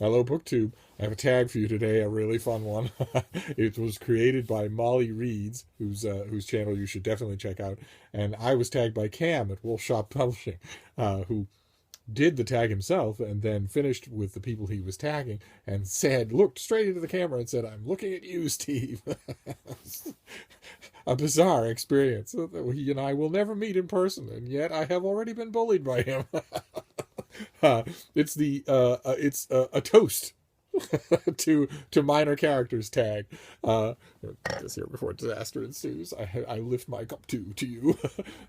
Hello, BookTube. I have a tag for you today, a really fun one. It was created by Molly Reeds, whose channel you should definitely check out. And I was tagged by Cam at Wolf Shop Publishing, who did the tag himself and then finished with the people he was tagging and said, looked straight into the camera and said, "I'm looking at you, Steve." A bizarre experience. He and I will never meet in person, and yet I have already been bullied by him. It's a toast to minor characters tag. Get this here before disaster ensues. I lift my cup to you,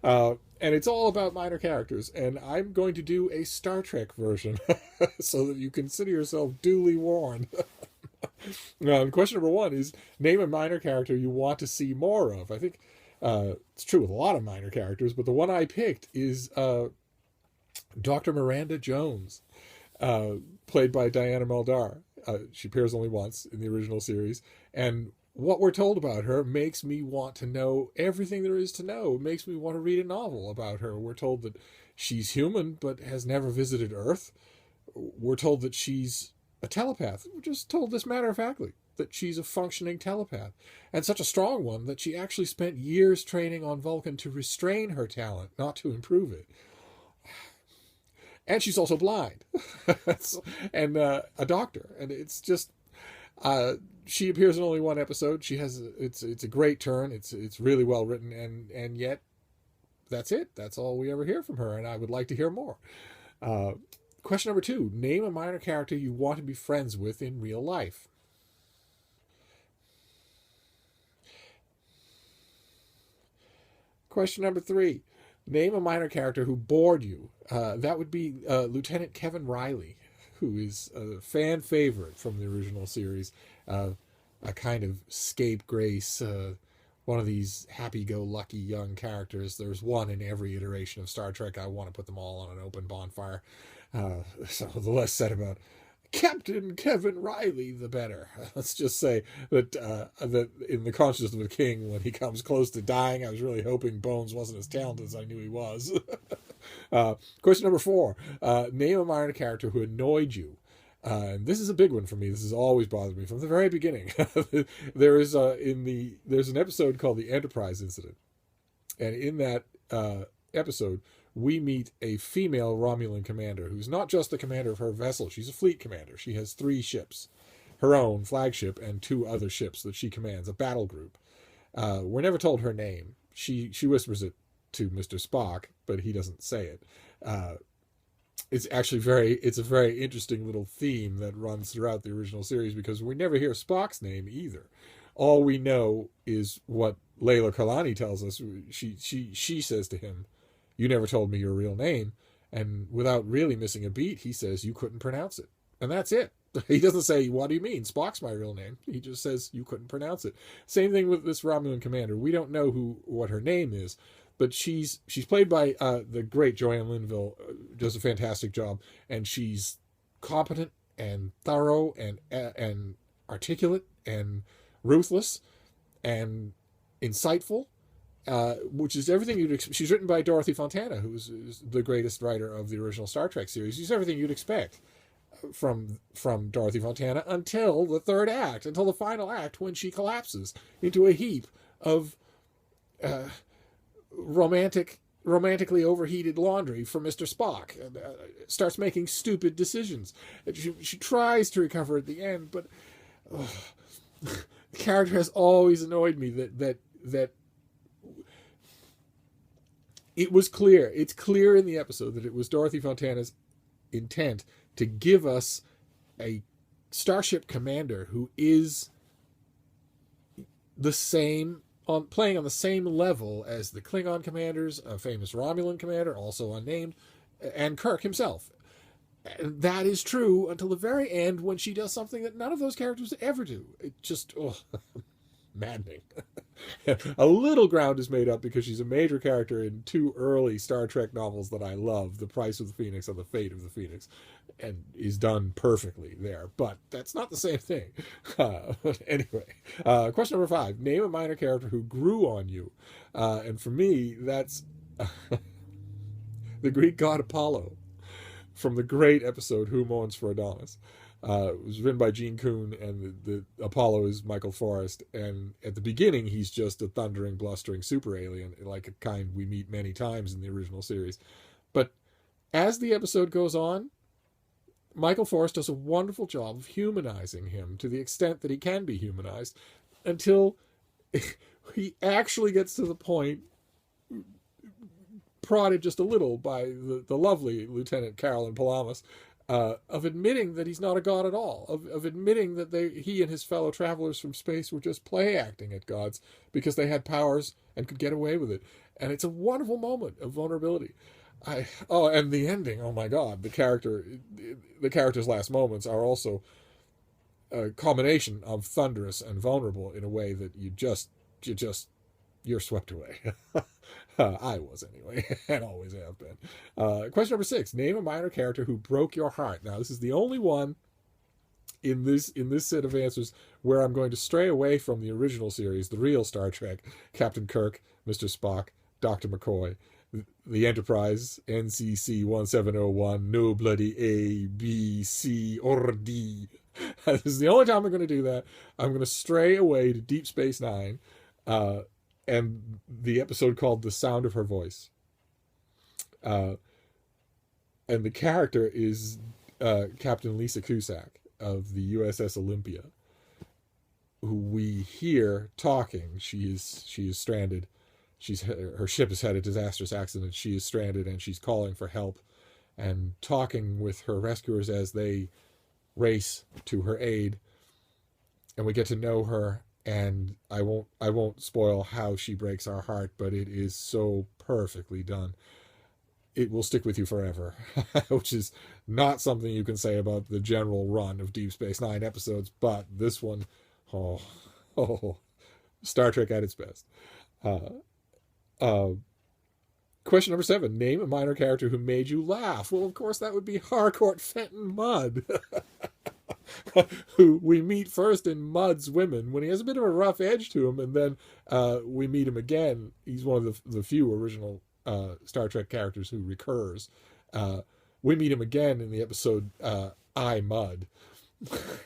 and it's all about minor characters. And I'm going to do a Star Trek version, so that you consider yourself duly warned. Question number one is name a minor character you want to see more of. I think it's true with a lot of minor characters, but the one I picked is Dr. Miranda Jones, played by Diana Muldaur. She appears only once in the original series, and what we're told about her makes me want to know everything there is to know. It makes me want to read a novel about her. We're told that she's human but has never visited Earth. We're told that she's a telepath. We're just told this matter-of-factly, that she's a functioning telepath, and such a strong one that she actually spent years training on Vulcan to restrain her talent, not to improve it. And she's also blind, and a doctor. And it's just she appears in only one episode. She has it's a great turn. It's really well written, and yet that's it. That's all we ever hear from her. And I would like to hear more. Question number two: name a minor character you want to be friends with in real life. Question number three: name a minor character who bored you. That would be Lieutenant Kevin Riley, who is a fan favorite from the original series. A kind of scapegrace, one of these happy-go-lucky young characters. There's one in every iteration of Star Trek. I want to put them all on an open bonfire. So the less said about Captain Kevin Riley, the better. Let's just say that in the consciousness of the king, when he comes close to dying, I was really hoping Bones wasn't as talented as I knew he was. Question number four: name a minor character who annoyed you. And this is a big one for me. This has always bothered me from the very beginning. There's an episode called the Enterprise Incident, and in that episode, we meet a female Romulan commander who's not just the commander of her vessel. She's a fleet commander. She has 3 ships, her own flagship and 2 other ships that she commands, a battle group. We're never told her name. She whispers it to Mr. Spock, but he doesn't say it. It's a very interesting little theme that runs throughout the original series, because we never hear Spock's name either. All we know is what Layla Kalani tells us. She says to him, "You never told me your real name," and without really missing a beat, he says, "You couldn't pronounce it," and that's it. He doesn't say, "What do you mean? Spock's my real name." He just says, "You couldn't pronounce it." Same thing with this Romulan commander. We don't know what her name is, but she's played by the great Joanne Linville. Does a fantastic job, and she's competent and thorough and articulate and ruthless and insightful, which is everything you'd expect. She's written by Dorothy Fontana, who's the greatest writer of the original Star Trek series. She's everything you'd expect from Dorothy Fontana until the third act, until the final act, when she collapses into a heap of romantically overheated laundry for Mr. Spock, and starts making stupid decisions. She tries to recover at the end, but the character has always annoyed me that it was clear. It's clear in the episode that it was Dorothy Fontana's intent to give us a starship commander who is the same, playing on the same level as the Klingon commanders, a famous Romulan commander, also unnamed, and Kirk himself. And that is true until the very end, when she does something that none of those characters ever do. It just, maddening. A little ground is made up because she's a major character in 2 early Star Trek novels that I love, The Price of the Phoenix and The Fate of the Phoenix, and is done perfectly there. But that's not the same thing. Anyway, question number 5. Name a minor character who grew on you. And for me, that's the Greek god Apollo from the great episode Who Mourns for Adonis. It was written by Gene Coon, and the Apollo is Michael Forrest. And at the beginning, he's just a thundering, blustering super alien, like a kind we meet many times in the original series. But as the episode goes on, Michael Forrest does a wonderful job of humanizing him to the extent that he can be humanized, until he actually gets to the point, prodded just a little by the lovely Lieutenant Carolyn Palamas, of admitting that he's not a god at all, of admitting that he and his fellow travelers from space were just play acting at gods because they had powers and could get away with it. And it's a wonderful moment of vulnerability. And the ending, oh my God, the character's last moments are also a combination of thunderous and vulnerable in a way that you're swept away. I was anyway, and always have been. Question number 6: name a minor character who broke your heart. Now, this is the only one in this set of answers where I'm going to stray away from the original series, the real Star Trek, Captain Kirk, Mr. Spock, Dr. McCoy, the Enterprise, NCC 1701, no bloody A, B, C, or D. This is the only time I'm going to do that. I'm going to stray away to Deep Space Nine, and the episode called The Sound of Her Voice. And the character is Captain Lisa Cusack of the USS Olympia, who we hear talking. She is stranded. Her ship has had a disastrous accident. She is stranded, and she's calling for help and talking with her rescuers as they race to her aid. And we get to know her, and I won't spoil how she breaks our heart, but it is so perfectly done. It will stick with you forever, which is not something you can say about the general run of Deep Space Nine episodes, but this one, Star Trek at its best. Question number 7: name a minor character who made you laugh. Well, of course, that would be Harcourt Fenton Mudd, who we meet first in Mudd's Women, when he has a bit of a rough edge to him, and then we meet him again. He's one of the few original Star Trek characters who recurs. We meet him again in the episode I, Mudd.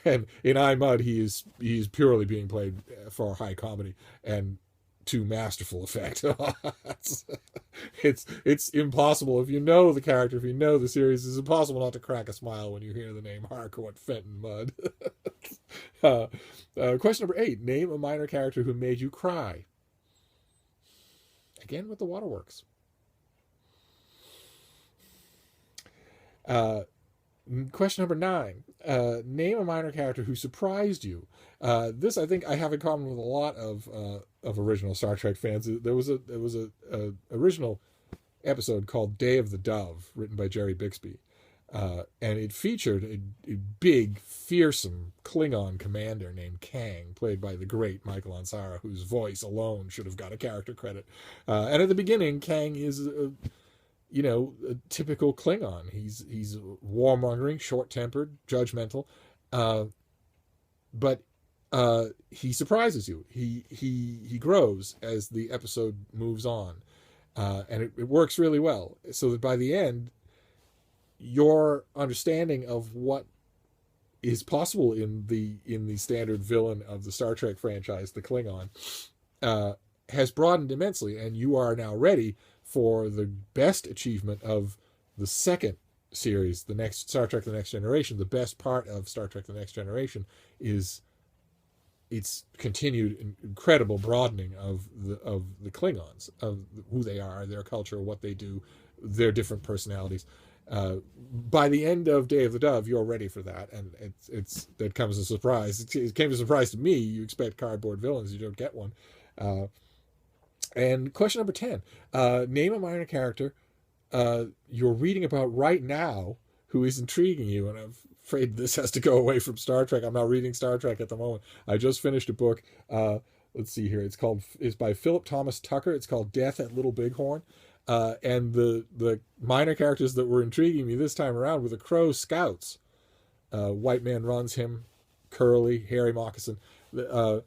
And in I, Mudd, he's purely being played for high comedy, and to masterful effect. It's impossible, if you know the character, if you know the series, it's impossible not to crack a smile when you hear the name Harcourt Fenton Mudd. Question number 8: name a minor character who made you cry. Again with the waterworks. Question number 9: name a minor character who surprised you. This, I think, I have in common with a lot of original Star Trek fans. There was a original episode called Day of the Dove, written by Jerry Bixby, and it featured a big, fearsome Klingon commander named Kang, played by the great Michael Ansara, whose voice alone should have got a character credit. And at the beginning, Kang is a typical Klingon. He's warmongering, short-tempered, judgmental, but he surprises you. He grows as the episode moves on, and it works really well. So that by the end, your understanding of what is possible in the standard villain of the Star Trek franchise, the Klingon, has broadened immensely, and you are now ready for the best achievement of the second series, the next Star Trek: The Next Generation. The best part of Star Trek: The Next Generation is its continued incredible broadening of the Klingons, of who they are, their culture, what they do, their different personalities. By the end of Day of the Dove, you're ready for that, and that comes as a surprise. It came as a surprise to me. You expect cardboard villains, you don't get one. And question number 10: name a minor character you're reading about right now who is intriguing you. And I'm afraid this has to go away from Star Trek. I'm not reading Star Trek at the moment. I just finished a book. Let's see here. It's by Philip Thomas Tucker. It's called Death at Little Bighorn. And the minor characters that were intriguing me this time around were the Crow Scouts. White man runs him, curly, hairy moccasin. The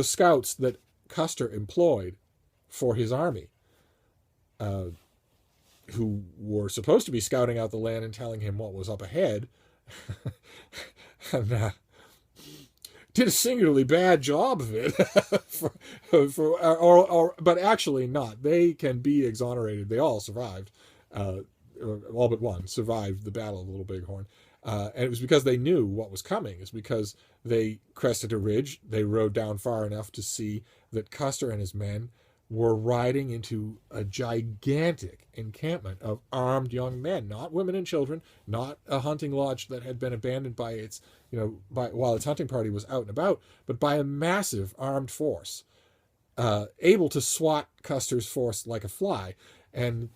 scouts that Custer employed for his army, who were supposed to be scouting out the land and telling him what was up ahead, and did a singularly bad job of it. But actually not. They can be exonerated. They all survived. Uh, all but one survived the Battle of Little Bighorn. And it was because they knew what was coming. It's because they crested a ridge. They rode down far enough to see that Custer and his men were riding into a gigantic encampment of armed young men, not women and children, not a hunting lodge that had been abandoned by its, while its hunting party was out and about, but by a massive armed force, able to swat Custer's force like a fly. And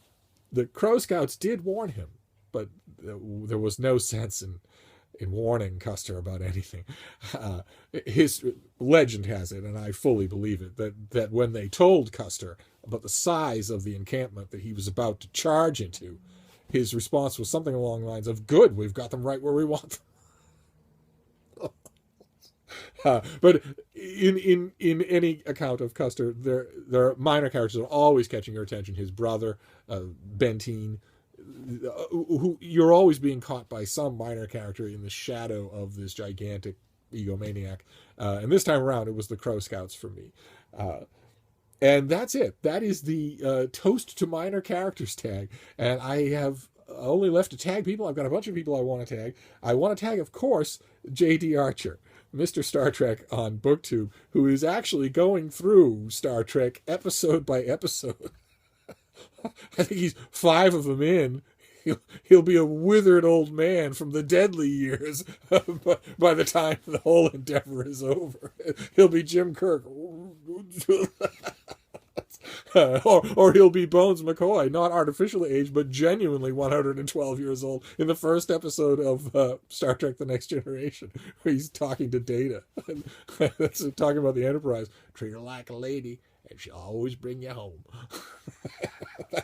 the Crow Scouts did warn him, but there was no sense in warning Custer about anything. His legend has it, and I fully believe it, that when they told Custer about the size of the encampment that he was about to charge into, his response was something along the lines of, "Good, we've got them right where we want them." But in any account of Custer, there are minor characters that are always catching your attention. His brother, Benteen, who you're always being caught by some minor character in the shadow of this gigantic egomaniac. And this time around, it was the Crow Scouts for me. And that's it. That is the Toast to Minor Characters tag. And I have only left to tag people. I've got a bunch of people I want to tag. I want to tag, of course, J.D. Archer, Mr. Star Trek on BookTube, who is actually going through Star Trek episode by episode. I think he's 5 of them in. He'll be a withered old man from the deadly years by the time the whole endeavor is over. He'll be Jim Kirk. Or he'll be Bones McCoy, not artificially aged, but genuinely 112 years old in the first episode of Star Trek The Next Generation, where he's talking to Data. That's talking about the Enterprise. Treat her like a lady, and she'll always bring you home.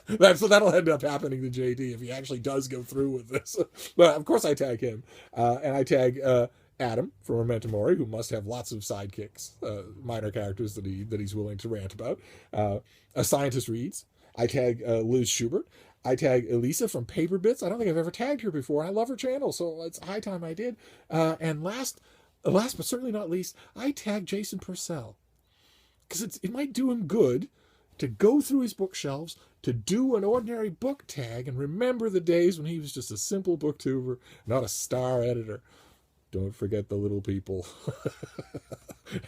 That'll end up happening to JD if he actually does go through with this. But of course I tag him. And I tag Adam from Memento Mori, who must have lots of sidekicks, minor characters that he's willing to rant about. A Scientist Reads. I tag Liz Schubert. I tag Elisa from Paper Bits. I don't think I've ever tagged her before. I love her channel, so it's high time I did. And last but certainly not least, I tag Jason Purcell. Because it might do him good to go through his bookshelves, to do an ordinary book tag, and remember the days when he was just a simple booktuber, not a star editor. Don't forget the little people.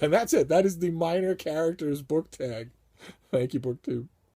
And that's it. That is the Minor Characters book tag. Thank you, BookTube.